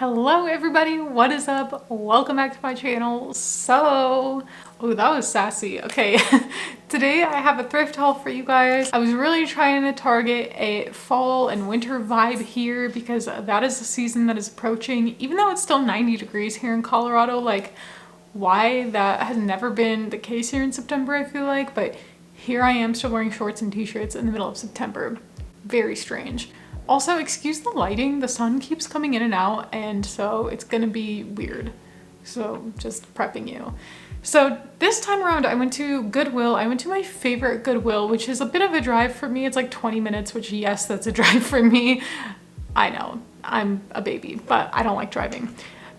Hello everybody, what is up? Welcome back to my channel. Oh, that was sassy. Okay, today I have a thrift haul for you guys. I was really trying to target a fall and winter vibe here because that is the season that is approaching. Even though it's still 90 degrees here in Colorado, like why that has never been the case here in September, I feel like, but here I am still wearing shorts and t-shirts in the middle of September. Very strange. Also, excuse the lighting, the sun keeps coming in and out, and so it's gonna be weird. So just prepping you. So this time around I went to Goodwill. I went to my favorite Goodwill, which is a bit of a drive for me. It's like 20 minutes, which yes, that's a drive for me. I know, I'm a baby, but I don't like driving.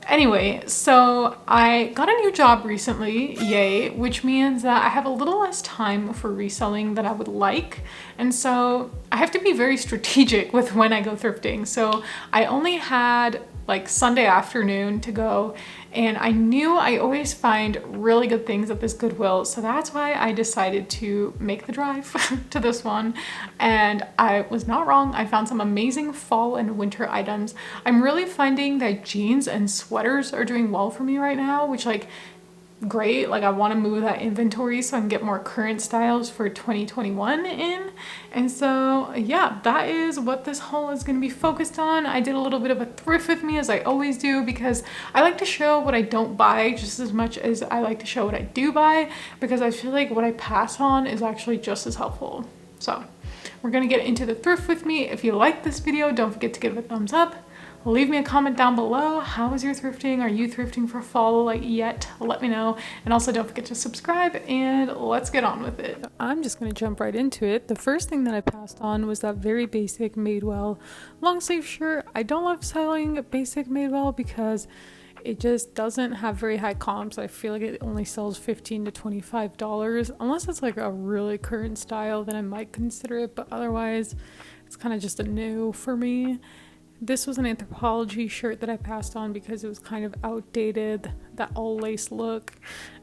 Anyway, so I got a new job recently, yay, which means that I have a little less time for reselling than I would like. And so I have to be very strategic with when I go thrifting. So I only had like Sunday afternoon to go, and I knew I always find really good things at this Goodwill. So that's why I decided to make the drive to this one. And I was not wrong. I found some amazing fall and winter items. I'm really finding that jeans and sweaters are doing well for me right now, which like great. Like I want to move that inventory so I can get more current styles for 2021 in. And so yeah, that is what this haul is going to be focused on. I did a little bit of a thrift with me, as I always do, because I like to show what I don't buy just as much as I like to show what I do buy, because I feel like what I pass on is actually just as helpful. So we're going to get into the thrift with me. If you like this video, don't forget to give it a thumbs up. Leave me a comment down below. How is your thrifting? Are you thrifting for fall like yet? Let me know. And also don't forget to subscribe, and let's get on with it. I'm just gonna jump right into it. The first thing that I passed on was that very basic Madewell long sleeve shirt. I don't love selling basic Madewell because it just doesn't have very high comps. I feel like it only sells $15 to $25. Unless it's like a really current style, then I might consider it, but otherwise it's kind of just a no for me. This was an Anthropologie shirt that I passed on because it was kind of outdated, that all lace look.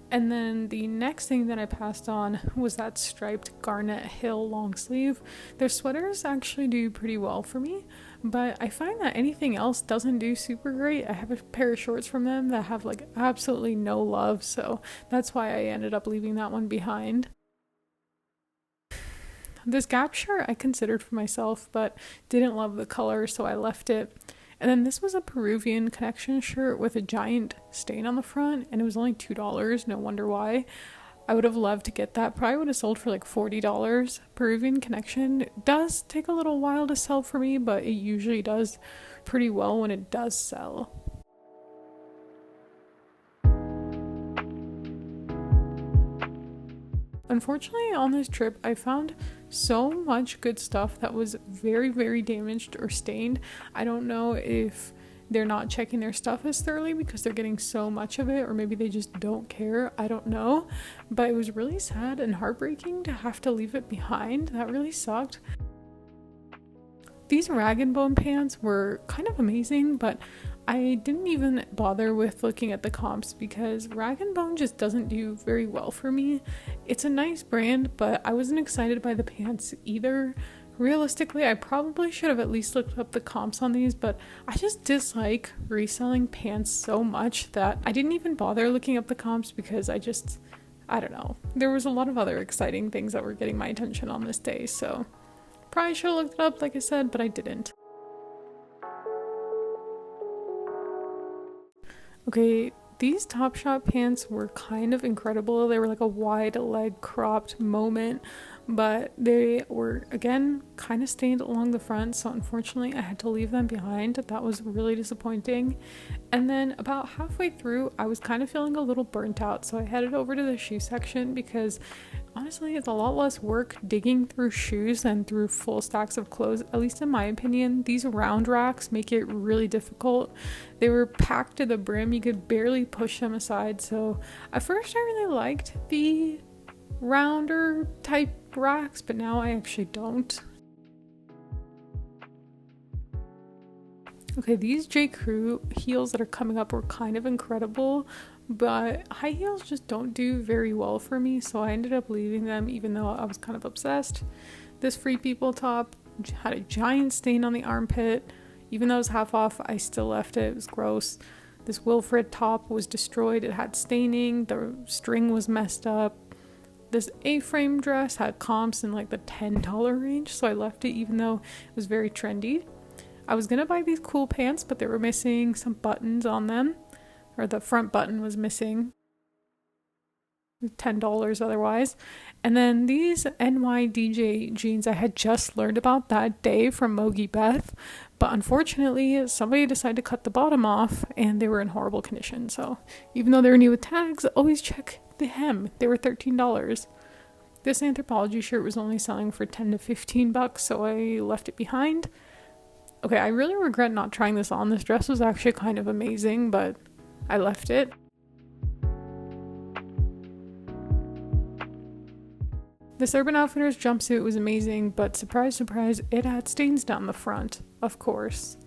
And then the next thing that I passed on was that striped Garnet Hill long sleeve. Their sweaters actually do pretty well for me, but I find that anything else doesn't do super great. I have a pair of shorts from them that have like absolutely no love, so that's why I ended up leaving that one behind. This Gap shirt I considered for myself, but didn't love the color, so I left it. And then this was a Peruvian Connection shirt with a giant stain on the front, and it was only $2. No wonder why. I would have loved to get that. Probably would have sold for like $40. Peruvian Connection does take a little while to sell for me, but it usually does pretty well when it does sell. Unfortunately, on this trip, I found so much good stuff that was very, very damaged or stained. I don't know if they're not checking their stuff as thoroughly because they're getting so much of it, or maybe they just don't care. I don't know. But it was really sad and heartbreaking to have to leave it behind. That really sucked. These Rag & Bone pants were kind of amazing, but I didn't even bother with looking at the comps because Rag & Bone just doesn't do very well for me. It's a nice brand, but I wasn't excited by the pants either. Realistically, I probably should have at least looked up the comps on these, but I just dislike reselling pants so much that I didn't even bother looking up the comps because I don't know. There was a lot of other exciting things that were getting my attention on this day, so probably should have looked it up, like I said, but I didn't. Okay, these Topshop pants were kind of incredible. They were like a wide leg cropped moment, but they were, again, kind of stained along the front, so unfortunately I had to leave them behind. That was really disappointing. And then about halfway through, I was kind of feeling a little burnt out, so I headed over to the shoe section because honestly, it's a lot less work digging through shoes than through full stacks of clothes, at least in my opinion. These round racks make it really difficult. They were packed to the brim, you could barely push them aside, so at first I really liked the rounder type racks, but now I actually don't. Okay, these J. Crew heels that are coming up were kind of incredible, but high heels just don't do very well for me, so I ended up leaving them even though I was kind of obsessed. This Free People top had a giant stain on the armpit. Even though it was half off, I still left it. It was gross. This Wilfred top was destroyed. It had staining. The string was messed up. This A-frame dress had comps in like the $10 range, so I left it even though it was very trendy. I was gonna buy these cool pants, but they were missing some buttons on them, or the front button was missing. $10 otherwise. And then these NYDJ jeans I had just learned about that day from Mogi Beth, but unfortunately somebody decided to cut the bottom off and they were in horrible condition. So even though they were new with tags, always check the hem. They were $13. This Anthropologie shirt was only selling for 10 to 15 bucks, so I left it behind. Okay, I really regret not trying this on. This dress was actually kind of amazing, but I left it. This Urban Outfitters jumpsuit was amazing, but surprise, surprise, it had stains down the front, of course.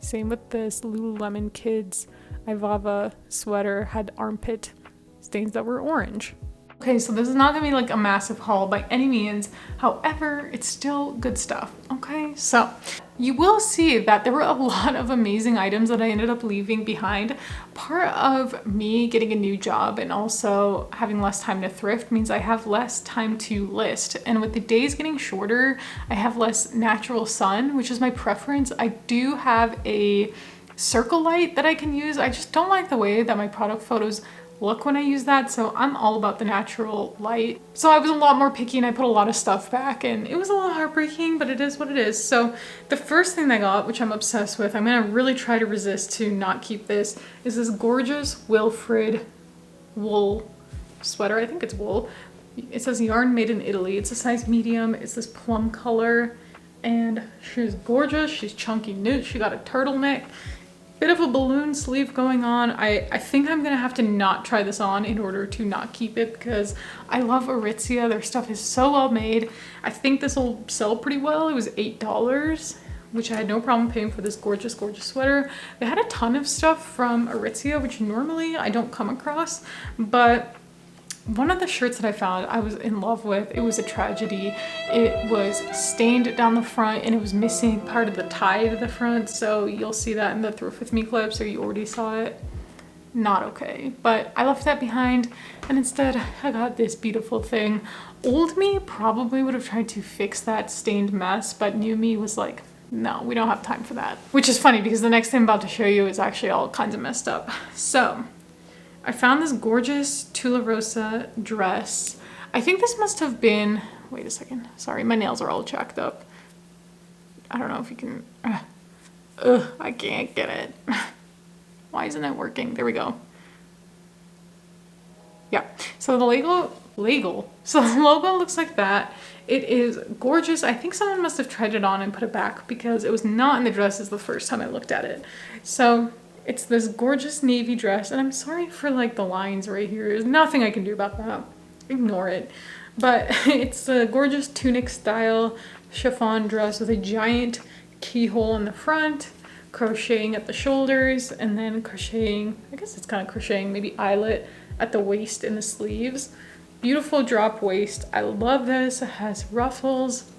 Same with this Lululemon Kids Ivava sweater, had armpit stains that were orange. Okay, so this is not gonna be like a massive haul by any means. However, it's still good stuff, okay? So you will see that there were a lot of amazing items that I ended up leaving behind. Part of me getting a new job and also having less time to thrift means I have less time to list. And with the days getting shorter, I have less natural sun, which is my preference. I do have a circle light that I can use. I just don't like the way that my product photos look when I use that, so I'm all about the natural light. So I was a lot more picky and I put a lot of stuff back, and it was a little heartbreaking, but it is what it is. So the first thing I got, which I'm obsessed with, I'm gonna really try to resist to not keep this, is this gorgeous Wilfred wool sweater. I think it's wool. It says yarn made in Italy. It's a size medium. It's this plum color and she's gorgeous. She's chunky knit. She got a turtleneck. Bit of a balloon sleeve going on. I think I'm gonna have to not try this on in order to not keep it because I love Aritzia. Their stuff is so well made. I think this will sell pretty well. It was $8, which I had no problem paying for this gorgeous, gorgeous sweater. They had a ton of stuff from Aritzia, which normally I don't come across, but one of the shirts that I found I was in love with. It was a tragedy. It was stained down the front and it was missing part of the tie to the front, so you'll see that in the Thrift With Me clips, or you already saw it. Not okay, but I left that behind and instead I got this beautiful thing. Old me probably would have tried to fix that stained mess, but new me was like, no, we don't have time for that. Which is funny because the next thing I'm about to show you is actually all kinds of messed up. So I found this gorgeous Tularosa dress. I think this must have been, wait a second, sorry, my nails are all jacked up. I don't know if you can, I can't get it. Why isn't it working? There we go. Yeah, so the logo looks like that. It is gorgeous. I think someone must have tried it on and put it back because it was not in the dresses the first time I looked at it. So it's this gorgeous navy dress, and I'm sorry for like the lines right here. There's nothing I can do about that. Ignore it. But it's a gorgeous tunic style chiffon dress with a giant keyhole in the front, crocheting at the shoulders, and then crocheting, I guess it's kind of crocheting, maybe eyelet at the waist and the sleeves. Beautiful drop waist. I love this. It has ruffles.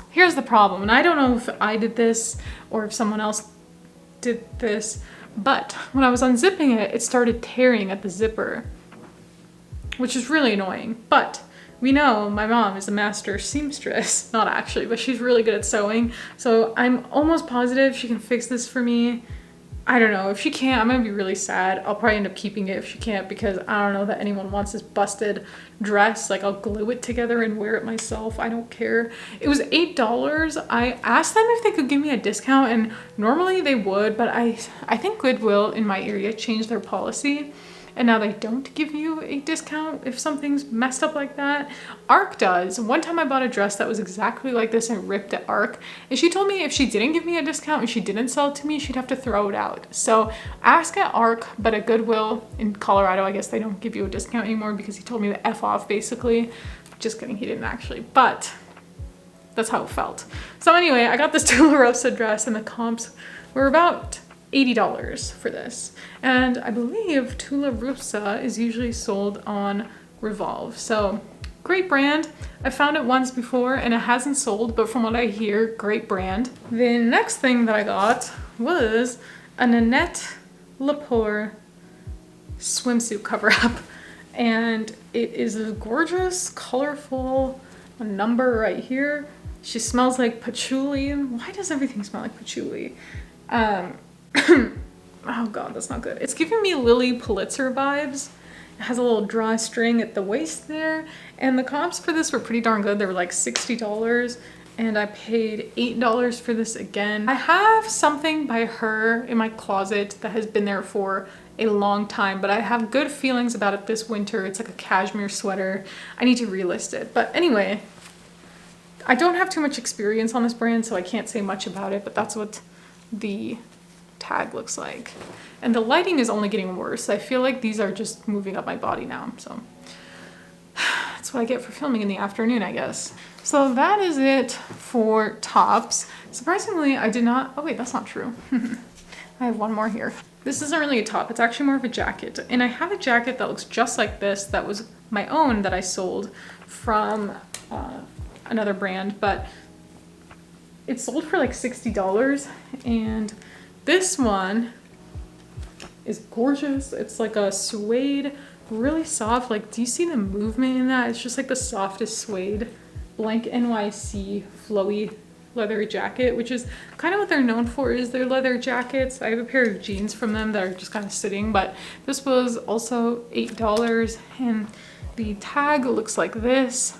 Here's the problem, and I don't know if I did this or if someone else did this, but when I was unzipping it, it started tearing at the zipper, which is really annoying. But we know my mom is a master seamstress, not actually, but she's really good at sewing. So I'm almost positive she can fix this for me. I don't know. If she can't, I'm gonna be really sad. I'll probably end up keeping it if she can't, because I don't know that anyone wants this busted dress. Like, I'll glue it together and wear it myself. I don't care. It was $8. I asked them if they could give me a discount, and normally they would, but I think Goodwill in my area changed their policy, and now they don't give you a discount if something's messed up like that. Arc does. One time I bought a dress that was exactly like this and ripped at Arc, and she told me if she didn't give me a discount and she didn't sell it to me, she'd have to throw it out. So ask at Arc, but at Goodwill in Colorado, I guess they don't give you a discount anymore because he told me to F off basically. Just kidding, he didn't actually, but that's how it felt. So anyway, I got this Tularosa dress and the comps were about $80 for this, and I believe Tularosa is usually sold on Revolve. So Great brand. I found it once before and it hasn't sold, but from what I hear, great brand. The next thing that I got was a Nanette Lepore swimsuit cover-up. And it is a gorgeous, colorful number right here. She smells like patchouli. Why does everything smell like patchouli? Oh god, that's not good. It's giving me Lily Pulitzer vibes. It has a little drawstring at the waist there. And the comps for this were pretty darn good. They were like $60. And I paid $8 for this again. I have something by her in my closet that has been there for a long time, but I have good feelings about it this winter. It's like a cashmere sweater. I need to relist it. But anyway, I don't have too much experience on this brand, so I can't say much about it, but that's what the tag looks like. And the lighting is only getting worse. I feel like these are just moving up my body now, so that's what I get for filming in the afternoon, I guess. So that is it for tops. Surprisingly, I did not, oh wait, that's not true. I have one more here. This isn't really a top, it's actually more of a jacket. And I have a jacket that looks just like this that was my own that I sold from another brand, but it sold for like $60. And this one is gorgeous. It's like a suede, really soft. Like, do you see the movement in that? It's just like the softest suede. Blank NYC flowy leather jacket, which is kind of what they're known for, is their leather jackets. I have a pair of jeans from them that are just kind of sitting, but this was also $8 and the tag looks like this.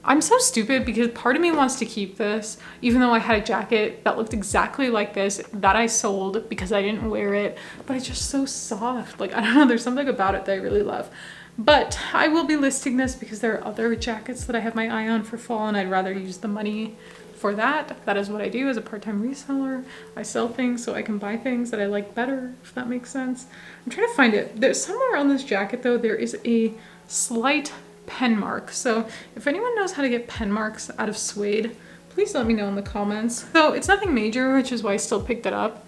I'm so stupid because part of me wants to keep this, even though I had a jacket that looked exactly like this that I sold because I didn't wear it, but it's just so soft. Like, I don't know, there's something about it that I really love. But I will be listing this because there are other jackets that I have my eye on for fall and I'd rather use the money for that. That is what I do as a part-time reseller. I sell things so I can buy things that I like better, if that makes sense. I'm trying to find it. There's somewhere on this jacket though, there is a slight pen mark. So if anyone knows how to get pen marks out of suede, please let me know in the comments. So it's nothing major, which is why I still picked it up.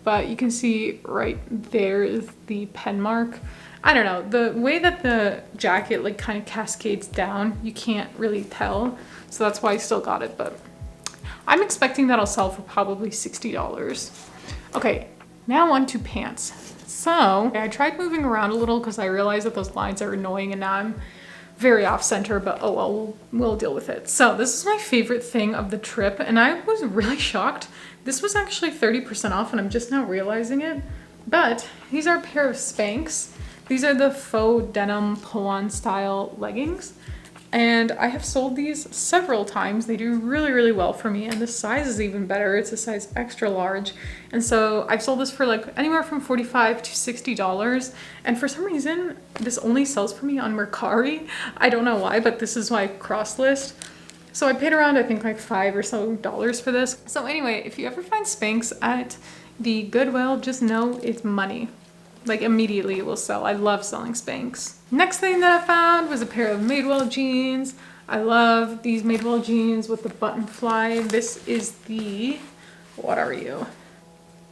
But you can see right there is the pen mark. I don't know, the way that the jacket like kind of cascades down, you can't really tell. So that's why I still got it, but I'm expecting that I'll sell for probably $60. Okay, now on to pants. So I tried moving around a little because I realized that those lines are annoying and now I'm very off center, but oh well, we'll deal with it. So this is my favorite thing of the trip and I was really shocked. This was actually 30% off and I'm just now realizing it. But these are a pair of Spanx. These are the faux denim pull-on style leggings. And I have sold these several times. They do really, really well for me. And the size is even better. It's a size extra large. And so I've sold this for like anywhere from $45 to $60. And for some reason, this only sells for me on Mercari. I don't know why, but this is my cross list. So I paid around, I think like $5 or so for this. So anyway, if you ever find Spanx at the Goodwill, just know it's money. Like immediately it will sell. I love selling Spanx. Next thing that I found was a pair of Madewell jeans. I love these Madewell jeans with the button fly. This is the, what are you?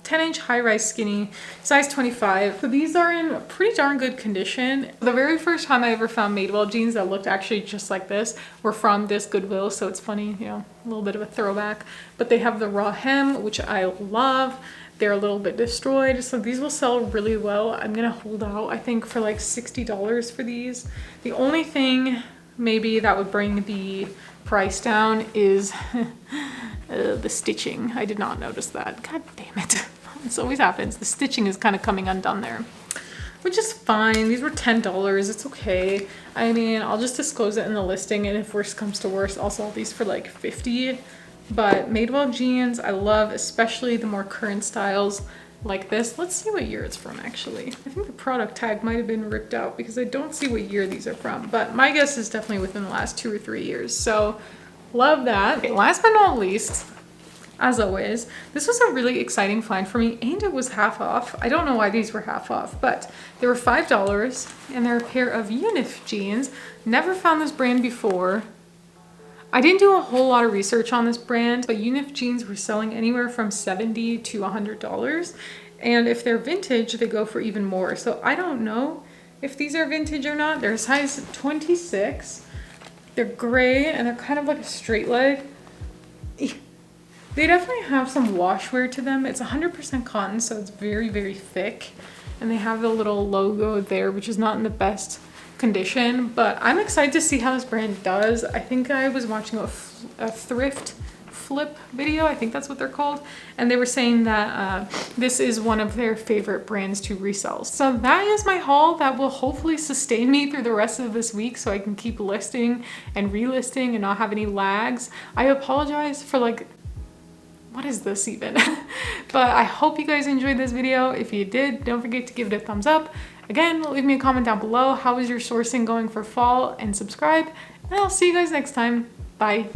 10-inch high-rise skinny, size 25. So these are in pretty darn good condition. The very first time I ever found Madewell jeans that looked actually just like this were from this Goodwill, so it's funny, you know, a little bit of a throwback. But they have the raw hem, which I love. They're a little bit destroyed, so these will sell really well. I'm gonna hold out, I think, for like $60 for these. The only thing maybe that would bring the price down is the stitching. I did not notice that. God damn it. This always happens. The stitching is kind of coming undone there, which is fine. These were $10. It's okay. I mean, I'll just disclose it in the listing, and if worse comes to worse, I'll sell these for like $50. But Madewell jeans, I love, especially the more current styles like this. Let's see what year it's from, actually. I think the product tag might have been ripped out because I don't see what year these are from, but my guess is definitely within the last 2 or 3 years. So love that. Okay, last but not least, as always, this was a really exciting find for me and it was half off. I don't know why these were half off, but they were $5 and they're a pair of Unif jeans. Never found this brand before. I didn't do a whole lot of research on this brand, but Unif jeans were selling anywhere from $70 to $100. And if they're vintage, they go for even more. So I don't know if these are vintage or not. They're size 26. They're gray and they're kind of like a straight leg. They definitely have some wash wear to them. It's 100% cotton, so it's very, very thick. And they have the little logo there, which is not in the best condition, but I'm excited to see how this brand does. I think I was watching a thrift flip video, I think that's what they're called, and they were saying that this is one of their favorite brands to resell. So that is my haul that will hopefully sustain me through the rest of this week so I can keep listing and relisting and not have any lags. I apologize for like, what is this even? But I hope you guys enjoyed this video. If you did, don't forget to give it a thumbs up. Again, leave me a comment down below. How is your sourcing going for fall? And subscribe. And I'll see you guys next time. Bye.